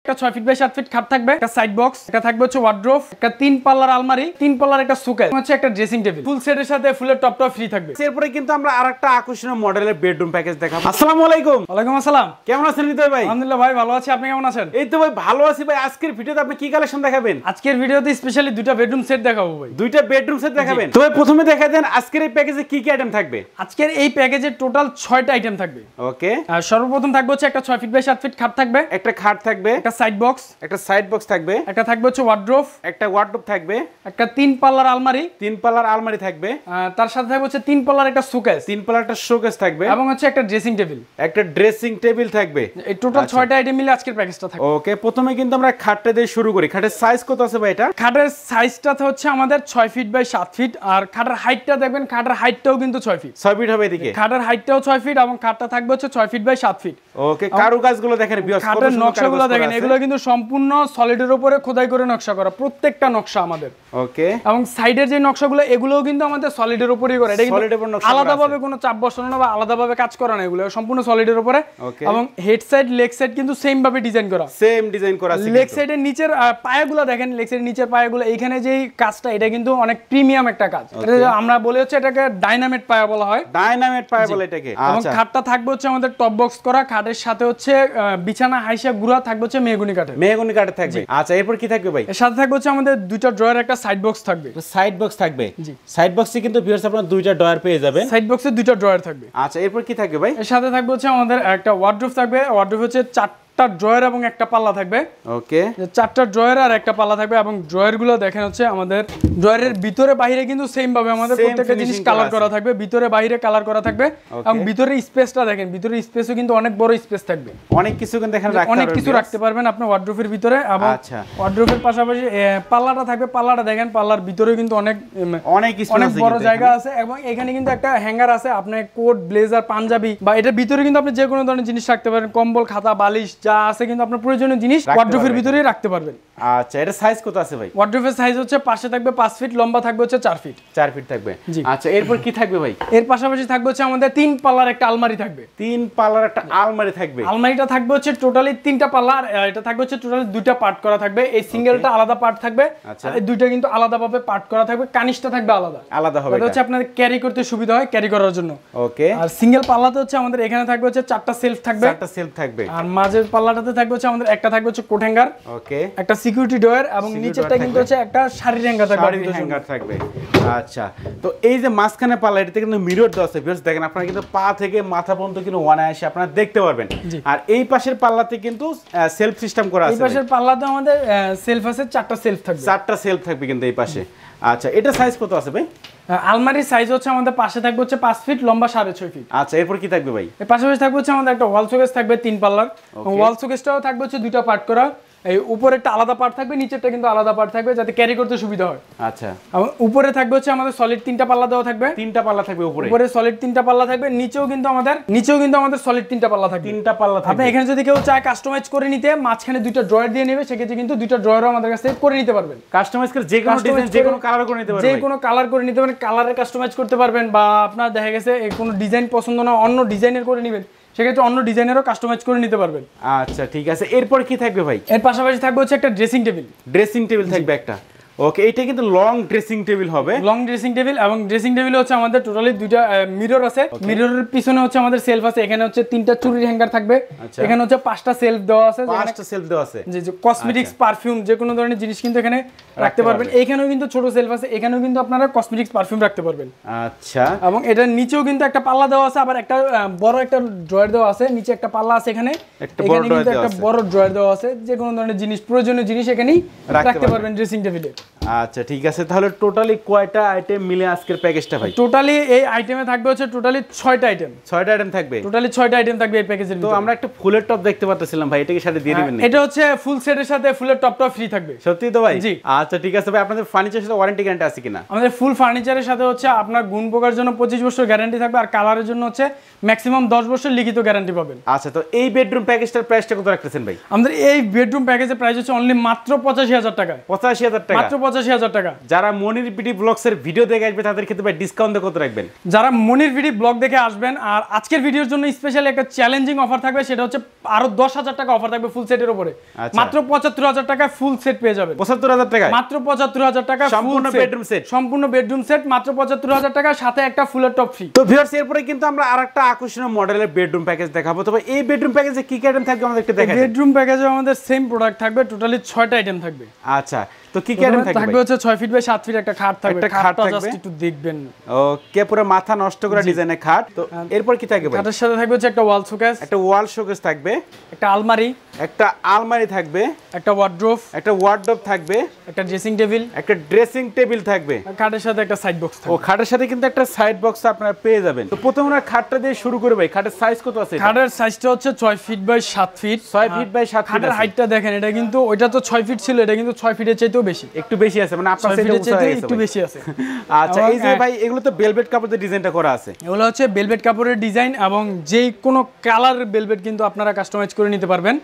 একটা 6 feet by 7 fit খাট থাকবে, একটা সাইড বক্স, একটা থাকবে হচ্ছে ওয়ার্ড্রোব, একটা 3 পাল্লার আলমারি, 3 পাল্লার একটা শোকেস, হচ্ছে একটা ড্রেসিং টেবিল। ফুল সেটের সাথে ফুলের টপটাও ফ্রি থাকবে। এরপরে কিন্তু আমরা আরেকটা আকর্ষণীয় মডেলের বেডরুম প্যাকেজ দেখাবো। আসসালামু আলাইকুম। ওয়ালাইকুম আসসালাম। কেমন আছেন হৃদয় ভাই? আলহামদুলিল্লাহ ভাই, ভালো আছি। আপনি কেমন আছেন? এই তো ভাই ভালো আছি ভাই। আজকের ভিডিওতে আপনি কি কালেকশন দেখাবেন? আজকের ভিডিওতে স্পেশালি দুইটা বেডরুম সেট দেখাবো ভাই। দুইটা বেডরুম সেট দেখাবেন? তো ভাই প্রথমে দেখাই দেন আজকের এই প্যাকেজে কি কি আইটেম থাকবে। আজকের এই প্যাকেজে টোটাল 6টা আইটেম থাকবে। ওকে। আর সর্বপ্রথম থাকবে হচ্ছে একটা 6 ফিট বাই 7 ফিট খাট থাকবে, একটা খাট থাকবে, একটা সাইড বক্স, থাকবে, একটা থাকবে হচ্ছে ওয়ার্ড্রোব, একটা ওয়ার্ডরোব থাকবে, একটা 3 পাল্লার আলমারি, 3 পাল্লার আলমারি থাকবে, তার সাথে থাকবে হচ্ছে 3 পাল্লার একটা শোকেস, 3 পাল্লার একটা শোকেস থাকবে, এবং হচ্ছে একটা ড্রেসিং টেবিল থাকবে। এই টোটাল 6টা আইটেম মিলে আজকের প্যাকেজটা থাকবে। ওকে, প্রথমে কিন্তু আমরা খাটটা দিয়ে শুরু করি। খাটের সাইজ কত আছে ভাই এটা? খাটের সাইজটা হচ্ছে আমাদের 6 ফিট বাই 7 ফিট। আর খাটের হাইটটা দেখবেন, খাটের হাইটটাও কিন্তু 6 ফিট। 6 ফিট হবে এদিকে। খাটের হাইটটাও 6 ফিট এবং খাটটা থাকবে হচ্ছে 6 ফিট বাই 7 ফিট। ওকে, কারুকাজগুলো দেখেন ভিউয়ার্স, খাটের নকশাগুলো দেখেন, এগুলো কিন্তু সম্পূর্ণ সলিডের উপরে খোদাই করে নকশা করা, প্রত্যেকটা নকশা আমাদের। ওকে, এবং সাইডের যে নকশাগুলো এগুলোও কিন্তু আমাদের সলিডের উপরেই করা। এটা কিন্তু আলাদাভাবে কোনো চাপ বসানো না বা আলাদাভাবে কাজ করা না, এগুলো সম্পূর্ণ সলিডের উপরে। এবং হেড সাইড লেগ সাইড কিন্তু সেম ভাবে ডিজাইন করা, আছে। লেগ সাইডের নিচের পায়াগুলো দেখেন, লেগ সাইডের নিচের পায়াগুলো এইখানে যেই কাজটা, এটা কিন্তু অনেক প্রিমিয়াম একটা কাজ। আমরা বলি হচ্ছে এটাকে ডাইনামেট পায়া বলা হয়। ডাইনামেট পায়া বলে এটাকে। এবং খাটটা থাকবে হচ্ছে আমাদের টপ বক্স করা। খাটের সাথে হচ্ছে বিছানা হাইসা গুড়া থাকবে হচ্ছে মেহগনি কাঠে থাকবে। আচ্ছা, এরপর কি থাকবে ভাই? এর সাথে থাকবে হচ্ছে আমাদের দুইটা ড্রয়ার, একটা সাইড বক্স থাকবে। সাইড বক্সে কিন্তু ভিউয়ার্স আপনারা দুইটা ড্রয়ার পেয়ে যাবেন। সাইড বক্সে দুইটা ড্রয়ার থাকবে। আচ্ছা, এরপর কি থাকবে ভাই? এর সাথে থাকবে হচ্ছে আমাদের একটা ওয়ার্ড্রোব থাকবে। ওয়ার্ড্রোব হচ্ছে 4টা ড্রয়ার এবং একটা পাল্লা থাকবে। ওকে, 4টা ড্রয়ার আর একটা পাল্লা থাকবে। এবং ড্রয়ার গুলো দেখেন হচ্ছে আমাদের ড্রয়ারের ভিতরে বাইরে কিন্তু সেম ভাবে আমাদের প্রত্যেকটা জিনিস কালার করা থাকবে, ভিতরে বাইরে কালার করা থাকবে। এবং ভিতরে স্পেসটা দেখেন, ভিতরে স্পেসও কিন্তু অনেক বড় স্পেস থাকবে, অনেক কিছু কিন্তু এখানে রাখতে পারবেন, অনেক কিছু রাখতে পারবেন আপনি ওয়ার্ড্রোবের ভিতরে। এবং ওয়ার্ড্রোবের পাশাপাশি পাল্লাটা থাকবে। পাল্লাটা দেখেন, পাল্লার ভিতরে কিন্তু অনেক বড় জায়গা আছে। এবং এখানে কিন্তু একটা হ্যাঙ্গার আছে, আপনি কোট, ব্লেজার, পাঞ্জাবি বা এটার ভিতরে কিন্তু আপনি যে কোনো ধরনের জিনিস রাখতে পারেন, কম্বল, খাতা, বালিশ যা আছে কিন্তু আপনার প্রয়োজনীয় জিনিস ওয়ার্ড্রোবের ভিতরেই রাখতে পারবেন। আচ্ছা, এটা সাইজ কত আছে ভাই? ওয়ার্ড্রোবের সাইজ হচ্ছে পাশে থাকবে 5 ফিট, লম্বা থাকবে হচ্ছে 4 ফিট। 4 ফিট থাকবে। আচ্ছা, এরপর কি থাকবে ভাই? এর পাশাপাশি থাকবে হচ্ছে আমাদের 3 পাল্লার একটা আলমারি থাকবে। 3 পাল্লার একটা আলমারি থাকবে। আলমারিটা থাকবে হচ্ছে টোটালি 3টা পাল্লা, আর এটা থাকবে হচ্ছে টোটালি 2টা পার্ট করা থাকবে। এই সিঙ্গেলটা আলাদা পার্ট থাকবে, আর এই দুইটা কিন্তু আলাদাভাবে পার্ট করা থাকবে। কানিশটা থাকবে আলাদা হবে, এটা হচ্ছে আপনাদের ক্যারি করতে সুবিধা হয়, ক্যারি করার জন্য। ওকে, আর সিঙ্গেল পাল্লাতে হচ্ছে আমাদের এখানে থাকবে হচ্ছে 4টা সেলফ থাকবে। আর মাঝের পাল্লাটাতে থাকবে হচ্ছে আমাদের একটা থাকবে হচ্ছে কোট হ্যাঙ্গার, ওকে, একটা সিকিউরিটি ডোর, এবং নিচেরটা কিন্তু হচ্ছে একটা শাড়ির হ্যাঙ্গার থাকবে। আচ্ছা, তো এই যে মাঝখানে পাল্লা, এটাতে কিন্তু মিরর দেওয়া আছে। ভিউয়ার্স দেখেন, আপনারা কিন্তু পা থেকে মাথা পর্যন্ত কিন্তু অনায়াসে আপনারা দেখতে পারবেন। আর এই পাশের পাল্লাতে কিন্তু সেলফ সিস্টেম করা আছে। এই পাশের পাল্লাতে আমাদের সেলফ আছে, 4টা সেলফ থাকবে কিন্তু এই পাশে। আচ্ছা, এটা সাইজ কত আছে ভাই? আলমারির সাইজ হচ্ছে আমাদের পাশে থাকবে হচ্ছে 5 ফিট, লম্বা 6.5 ফিট। আচ্ছা, এরপর কি থাকবে ভাই? এর পাশাপাশি থাকবে হচ্ছে আমাদের একটা ওয়াল শোকেস থাকবে 3 পাল্লার। ওয়াল শোকেসটাও থাকবে হচ্ছে 2টা পার্ট করা। এই উপরে একটা আলাদা পার্ট থাকবে, নিচেরটা কিন্তু আলাদা পার্ট থাকবে, যাতে ক্যারি করতে সুবিধা হয়। আচ্ছা, উপরে থাকবে হচ্ছে আমাদের সলিড 3টা পাল্লা দেওয়া থাকবে। 3টা পাল্লা থাকবে উপরে সলিড 3টা পাল্লা থাকবে। নিচেও কিন্তু আমাদের সলিড 3টা পাল্লা থাকবে। 3টা পাল্লা থাকবে। আপনি এখানে যদি কেউ চায় কাস্টমাইজ করে নিতে, মাঝখানে 2টা ড্রয়ার দিয়ে নেবে, সেক্ষেত্রে কিন্তু 2টা ড্রয়ারও আমাদের কাছে করে নিতে পারবেন। কাস্টমাইজ করে যে কোনো ডিজাইন, যে কোনো কালার করে নিতে পারবেন। যে কোনো কালার করে নিতে পারেন, কালারে কাস্টমাইজ করতে পারবেন। বা আপনার দেখা গেছে কোনো ডিজাইন পছন্দ না, অন্য ডিজাইনের করে নেবেন, সেক্ষেত্রে অন্য ডিজাইনেরও কাস্টমাইজ করে নিতে পারবেন। আচ্ছা, ঠিক আছে। এরপর কি থাকবে ভাই? এর পাশাপাশি থাকবে হচ্ছে একটা ড্রেসিং টেবিল থাকবে একটা। ওকে, এটা কিন্তু লং ড্রেসিং টেবিল হবে। এবং ড্রেসিং টেবিলে হচ্ছে আমাদের টোটালি 2টা মিরর আছে। মিররের পিছনে হচ্ছে আমাদের সেলফ আছে। এখানে হচ্ছে 3টা চুরির হ্যাঙ্গার থাকবে। এখানে হচ্ছে 5টা সেলফ দেওয়া আছে। যে কসমেটিক্স, পারফিউম যে কোনো ধরনের জিনিস কিন্তু এখানে রাখতে পারবেন। এখানেও কিন্তু ছোট সেলফ আছে, এখানেও কিন্তু আপনারা কসমেটিক্স, পারফিউম রাখতে পারবেন। আচ্ছা, এবং এটার নিচেও কিন্তু একটা পাল্লা দেওয়া আছে, আবার একটা বড় একটা ড্রয়ার দেওয়া আছে। নিচে একটা পাল্লা আছে, এখানে কিন্তু একটা বড় ড্রয়ার দেওয়া আছে। যে কোনো ধরনের জিনিস, প্রয়োজনীয় জিনিস এখানেই রাখতে পারবেন ড্রেসিং টেবিলে। আচ্ছা, ঠিক আছে। তাহলে টোটালি কয়টা আইটেম মিলে আজকের প্যাকেজটা ভাই? টোটালি এই আইটেমে থাকবে হচ্ছে টোটালি 6টা আইটেম। 6টা আইটেম থাকবে। টোটালি 6টা আইটেম থাকবে এই প্যাকেজের ভিতরে। তো আমরা একটা ফুলের টপ দেখতে পাচ্ছিলাম ভাই, এটাকে সাথে দিয়ে দিবেন না? এটা হচ্ছে ফুল সেটের সাথে ফুলের টপটাও ফ্রি থাকবে। সত্যি তো ভাই? জি। আচ্ছা, ঠিক আছে ভাই। আপনাদের ফার্নিচারের সাথে ওয়ারেন্টি গ্যারান্টি আছে কিনা? আমাদের ফুল ফার্নিচারের সাথে হচ্ছে আপনার গুণ পোকার জন্য 25 বছর গ্যারান্টি থাকবে, আর কালারের জন্য হচ্ছে ম্যাক্সিমাম 10 বছর লিখিত গ্যারান্টি পাবেন। আচ্ছা, তো এই বেডরুম প্যাকেজটার প্রাইসটা কত রাখতেছেন ভাই? আমাদের এই বেডরুম প্যাকেজের প্রাইস হচ্ছে অনলি মাত্র 85,000 টাকা। 85,000 টাকা? মাত্র 85,000 টাকা। যারা মনির বিডি ব্লগস এর ভিডিও দেখে আসবে তাদের ক্ষেত্রে ভাই ডিসকাউন্ট কত রাখবেন? যারা মনির বিডি ব্লগ দেখে আসবেন আর আজকের ভিডিওর জন্য স্পেশালি একটা চ্যালেঞ্জিং অফার থাকবে, সেটা হচ্ছে আরো 10,000 টাকা অফার থাকবে ফুল সেটের উপরে। মাত্র 75,000 টাকায় ফুল সেট পেয়ে যাবেন। 75,000 টাকা মাত্র 75,000 টাকা সম্পূর্ণ বেডরুম সেট। সম্পূর্ণ বেডরুম সেট মাত্র 75,000 টাকা, সাথে একটা ফুলের টপ ফ্রি। তো ভিউয়ার্স এরপরে কিন্তু আমরা আরেকটা আকর্ষণীয় মডেলের বেডরুম প্যাকেজ দেখাবো। তবে এই বেডরুম প্যাকেজে কি কি আইটেম থাকবে আমাদের একটু দেখাই। বেডরুম প্যাকেজে আমাদের সেম প্রোডাক্ট থাকবে, টোটালি 6টা আইটেম থাকবে। আচ্ছা, তো কি কি আইটেম থাকবে? থাকবে হচ্ছে 6 ফিট বাই 7 ফিট একটা খাট থাকবে। একটা খাট থাকবে, জাস্ট একটু দেখবেন। ওকে, পুরো মাথা নষ্ট করা ডিজাইনের খাট। তো এরপর কি থাকবে ভাই? খাটের সাথে থাকবে হচ্ছে একটা ওয়াল শোকেস, একটা ওয়াল শোকেস থাকবে, একটা আলমারি, একটা আলমারি থাকবে, একটা ওয়ার্ড্রোব, একটা ওয়ার্ড্রোব থাকবে, একটা ড্রেসিং টেবিল, একটা ড্রেসিং টেবিল থাকবে। খাটের সাথে একটা সাইড বক্স থাকবে। ও খাটের সাথে কিন্তু একটা সাইড বক্স আপনারা পেয়ে যাবেন। তো প্রথমে আমরা খাটটা দিয়ে শুরু করি ভাই। খাটের সাইজ কত আছে? খাটের সাইজটা হচ্ছে 6 feet by 7 feet. 6 feet by 7 feet. খাটের হাইটটা দেখেন, এটা কিন্তু ওইটা তো 6 ফিট ছিল, এটা কিন্তু 6 ফিটের চাইতেও বেশি, একটু বেশি আছে, মানে আপনার সাইজে একটু বেশি আছে। আচ্ছা, এই যে ভাই এগুলো তো ভেলভেট কাপড়ের ডিজাইনটা করা আছে। এগুলো হচ্ছে ভেলভেট কাপড়ের ডিজাইন এবং যেই কোনো কালারের ভেলভেট কিন্তু আপনারা কাস্টমাইজ করে নিতে পারবেন,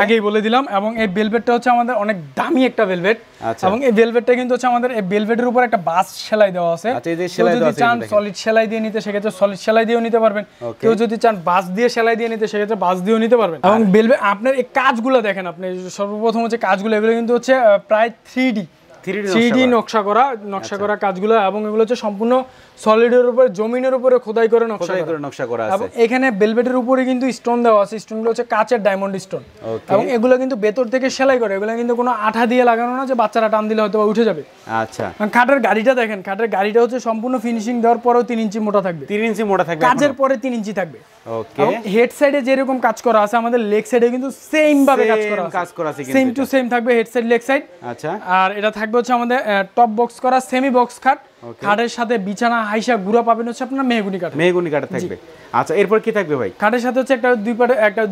আগেই বলে দিলাম। এবং এই ভেলভেটটা হচ্ছে আমাদের অনেক দামি একটা ভেলভেট, এবং এই ভেলভেটটা কিন্তু হচ্ছে আমাদের এই ভেলভেটের উপর একটা বাস সেলাই দেওয়া আছে। আচ্ছা, এই যে সেলাই দেওয়া আছে, চান সলিড সেলাই দিয়ে নিতে সেক্ষেত্রে সলিড সেলাই দিয়েও নিতে পারবেন, কেউ যদি চান বাস দিয়ে সেলাই দিয়ে নিতে সেক্ষেত্রে বাস দিয়েও নিতে পারবেন। এবং ভেলভেট আপনার এই কাজগুলো দেখেন, আপনি সর্বপ্রথম হচ্ছে কাজগুলো, এগুলো কিন্তু হচ্ছে প্রায় 3D নকশা করা কাজগুলো, এবং এগুলো হচ্ছে সম্পূর্ণ সলিডের উপরে, জমিনের উপরে খোদাই করে নকশা করা আছে। এবং এখানে ভেলভেটের উপরে কিন্তু স্টোন দেওয়া আছে, স্টোনগুলো হচ্ছে কাচের ডায়মন্ড স্টোন, এবং এগুলো কিন্তু ভেতর থেকে সেলাই করে, এগুলো কিন্তু কোনো আঠা দিয়ে লাগানো না যে বাচ্চারা টান দিলে হয়তো উঠে যাবে। আচ্ছা, খাটের গাড়িটা দেখেন, খাটের গাড়িটা হচ্ছে সম্পূর্ণ ফিনিশিং দেওয়ার পরেও 3 ইঞ্চি মোটা থাকবে। 3 ইঞ্চি মোটা থাকবে, কাজের পরে 3 ইঞ্চি থাকবে। ওকে, এবং হেড সাইডে যেরকম কাজ করা আছে, আমাদের লেগ সাইডে কিন্তু সেম ভাবে কাজ করা আছে, সেম টু সেম থাকবে হেড সাইড লেগ সাইড। আচ্ছা, আর এটা থাকবে হচ্ছে আমাদের টপ বক্স করা সেমি বক্স খাট। খাটের সাথে বিছানা হাইসা গুড়া পাবেন হচ্ছে আপনার মেহগুনি কাঠ থাকবে। আচ্ছা, এরপর কি থাকবে ভাই? খাটের সাথে হচ্ছে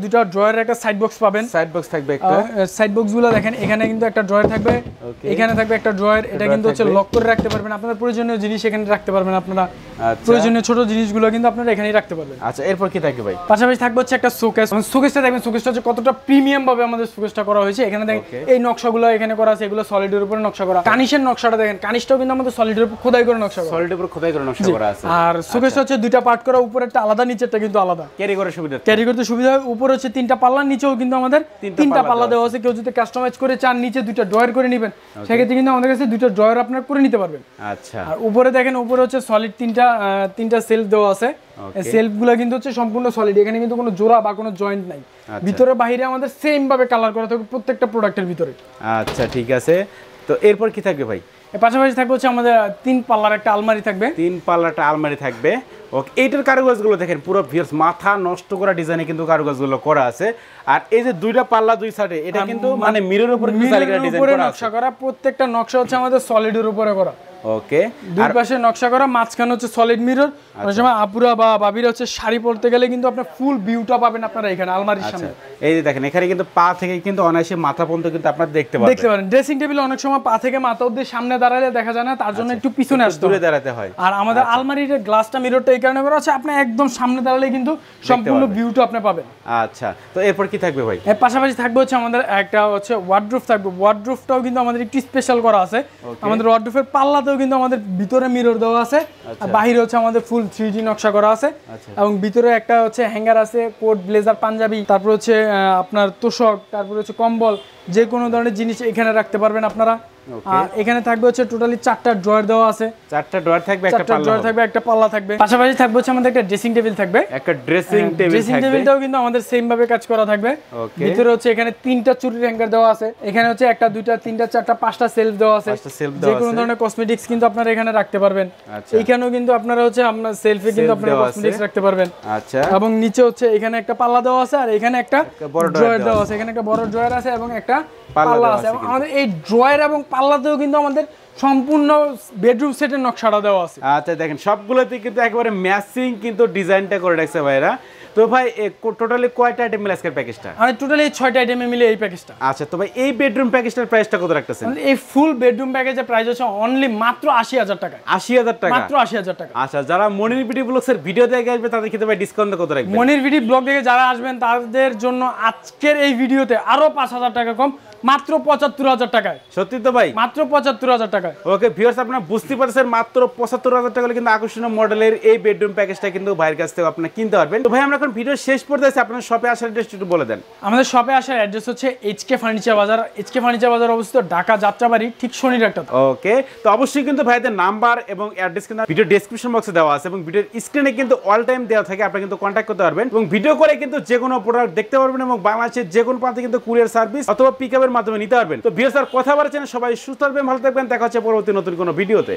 দুইটা ড্রয়ারের একটা সাইড বক্স পাবেন। সাইড বক্স থাকবে, একটা সাইড বক্সগুলো দেখেন, এখানে কিন্তু একটা ড্রয়ার থাকবে, এখানে থাকবে একটা ড্রয়ার, এটা কিন্তু হচ্ছে লক করে রাখতে পারবেন, আপনার প্রয়োজনীয় জিনিস এখানে রাখতে পারবেন, আপনারা প্রয়োজনীয় ছোট জিনিসগুলো কিন্তু আপনারা এখানেই রাখতে পারবেন। আচ্ছা, এরপর কি থাকবে ভাই? পাশাপাশি থাকবে হচ্ছে একটা শোকেস। শোকেসটা দেখবেন, শোকেসটা হচ্ছে কতটা প্রিমিয়াম ভাবে আমাদের শোকেসটা করা হয়েছে। এখানে দেখেন এই নকশাগুলো এখানে করা আছে, এগুলো সলিডের উপরে নকশা করা। কানিশের নকশাটা দেখেন, কানিশটাও কিন্তু আমাদের সলিডের উপর খোদাই করে নকশা করা, সলিডের উপর খোদাই করে নকশা করা আছে। আর শোকেসটা হচ্ছে দুইটা পার্ট করা, উপরেরটা আলাদা, নিচেরটা কিন্তু আলাদা, ক্যারি করতে সুবিধা হয়। উপরে হচ্ছে 3টা পাল্লা, নিচেও কিন্তু আমাদের 3টা পাল্লা দেওয়া আছে। কেউ যদি কাস্টমাইজ করে চান নিচে 2টা ড্রয়ার করে নেবেন, সেক্ষেত্রে কিন্তু আমাদের কাছে 2টা ড্রয়ার আপনারা করে নিতে পারবেন। আচ্ছা, আর উপরে দেখেন, উপরে হচ্ছে সলিড 3টা সেলফ দেওয়া আছে। এই সেলফগুলো কিন্তু হচ্ছে সম্পূর্ণ সলিড, এখানে কিন্তু কোনো জোড়া বা কোনো জয়েন্ট নাই। ভিতরে বাইরে আমাদের সেম ভাবে কালার করা থাকবে প্রত্যেকটা প্রোডাক্টের ভিতরে। আচ্ছা, ঠিক আছে। তো এরপর কি থাকবে ভাই? এর পাশাপাশি থাকবে হচ্ছে আমাদের 3 পাল্লার একটা আলমারি থাকবে। 3 পাল্লাটা আলমারি থাকবে। ওকে, এইটার কারুকাজগুলো দেখেন, পুরো ভিউয়ার্স মাথা নষ্ট করা ডিজাইনে কিন্তু কারুকাজগুলো করা আছে। আর এই যে 2টা পাল্লা 2 সাইডে, এটা কিন্তু মানে মিররের উপরে ডিজাইন করা, প্রত্যেকটা নকশা হচ্ছে আমাদের সলিডের উপরে করা। ওকে, দুই পাশে নকশা করা, মাঝখানে হচ্ছে সলিড মিরর। অনেক সময় আপুরা বা বাবিরা হচ্ছে শাড়ি পরতে গেলে কিন্তু আপনার ফুল ভিউটা পাবেন আপনারা এখানে আলমারির সামনে। এই যে দেখেন, এখানে কিন্তু পা থেকে কিন্তু অনায়াসে মাথা পর্যন্ত কিন্তু আপনারা দেখতে পারেন। ড্রেসিং টেবিল অনেক সময় পা থেকে মাথা অবধি সামনে দাঁড়ালে দেখা যায় না, তার জন্য একটু পিছনে আসতে দূরে দাঁড়াতে হয়। আর আমাদের আলমারির গ্লাসটা মিররটা এই কারণে করা আছে, আপনি একদম সামনে দাঁড়ালে কিন্তু সম্পূর্ণ ভিউটা আপনি পাবেন। আচ্ছা, তো এরপর কি থাকবে ভাই? এর পাশাপাশি থাকবে হচ্ছে আমাদের একটা হচ্ছে ওয়ার্ড্রোব থাকবে। ওয়ার্ড্রোবটাও কিন্তু আমাদের একটু স্পেশাল করা আছে। আমাদের ওয়ার্ড্রোবের পাল্লাতেও কিন্তু আমাদের ভিতরে মিরর দেওয়া আছে, আর বাইরে হচ্ছে আমাদের ফুল 3D নকশা করা আছে। এবং ভিতরে একটা হচ্ছে হ্যাঙ্গার আছে, কোট, ব্লেজার, পাঞ্জাবি, তারপর হচ্ছে আপনার তোশক, তারপর হচ্ছে কম্বল, যে কোনো ধরনের জিনিস এখানে রাখতে পারবেন আপনারা। আর এখানে থাকবে হচ্ছে টোটালি 4টা ড্রয়ার দেওয়া আছে। 4টা ড্রয়ার থাকবে, একটা পাল্লা থাকবে। পাশাপাশি থাকবে হচ্ছে আমাদের একটা ড্রেসিং টেবিল থাকবে, একটা ড্রেসিং টেবিলটাও কিন্তু আমাদের সেম ভাবে কাজ করা থাকবে। ভিতরে হচ্ছে এখানে 3টা চুরির হ্যাঙ্গার দেওয়া আছে। এখানে হচ্ছে 1টা 2টা 3টা 4টা 5টা সেলফ দেওয়া আছে, যে কোনো ধরনের কসমেটিক্স কিন্তু আপনারা এখানে রাখতে পারবেন। এইখানেও কিন্তু আপনারা হচ্ছে আপনার সেলফে কিন্তু আপনারা কসমেটিক্স রাখতে পারবেন। আচ্ছা, এবং নিচে হচ্ছে এখানে একটা পাল্লা দেওয়া আছে, আর এখানে একটা ড্রয়ার দেওয়া আছে। এখানে একটা বড় ড্রয়ার আছে এবং একটা পাল্লা আছে। এবং আমাদের এই ড্রয়ার এবং পাল্লাতেও কিন্তু আমাদের সম্পূর্ণ বেডরুম সেটের নকশাটা দেওয়া আছে। আচ্ছা, দেখেন সবগুলোতে কিন্তু একেবারে ম্যাচিং কিন্তু ডিজাইনটা করে রাখছে ভাইরা। তো ভাই টোটালি কয়টা আইটেম মিলে আজকের প্যাকেজটা? আমি টোটালি 6টা আইটেমে মিলে এই প্যাকেজটা। আচ্ছা, তো ভাই এই বেডরুম প্যাকেজটার প্রাইসটা কত রাখতেছেন? এই ফুল বেডরুম প্যাকেজের প্রাইস হচ্ছে অনলি মাত্র 80,000 টাকা। 80,000 টাকা, মাত্র 80,000 টাকা। আচ্ছা, যারা মনির বিডি ব্লগসের ভিডিও দেখে আসবে তাদের ক্ষেত্রে ভাই ডিসকাউন্ট কত রাখবেন? মনির বিডি ব্লগ দেখে যারা আসবেন তাদের জন্য আজকের এই ভিডিওতে আরো 5,000 টাকা কম, মাত্র ৭৫,০০০ টাকায়। সত্যি তো ভাই? মাত্র ৭৫,০০০ টাকায়। ওকে ভিউয়ার্স, আপনারা বুঝতে পারছেন মাত্র ৭৫,০০০ টাকা কিন্তু আকর্ষণীয় মডেলের এই বেডরুম প্যাকেজটা কিন্তু ভাইয়ের কাছ থেকে আপনারা কিনতে পারবেন। তো ভাই আমরা এখন ভিডিও শেষ পর্যায়ে আছি, আপনার শপে আসার অ্যাড্রেস একটু বলে দেন। আমাদের শপে আসার অ্যাড্রেস হচ্ছে এইচকে ফার্নিচার বাজার। এইচকে ফার্নিচার বাজার অবস্থিত ঢাকা যাত্রাবাড়ি ঠিক শনির একটা। ওকে, তো অবশ্যই কিন্তু ভাইদের নাম্বার এবং অ্যাড্রেস কিন্তু ভিডিও ডেসক্রিপশন বক্সে দেওয়া আছে এবং ভিডিওর স্ক্রিনে কিন্তু অল টাইম দেওয়া থাকে, আপনারা কিন্তু কন্ট্যাক্ট করতে পারবেন এবং ভিডিও করে কিন্তু যে কোনো প্রোডাক্ট দেখতে পারবেন এবং বাংলাদেশের যে কোনো প্রান্তে কিন্তু কুরিয়ার সার্ভিস অথবা পিকআপের মাধ্যমে নিতে পারবেন। তো ভিউয়ার্স আর কথা বলার জন্য সবাই সুস্থ থাকবেন, ভালো থাকবেন, দেখা হচ্ছে পরবর্তী নতুন কোনো ভিডিওতে।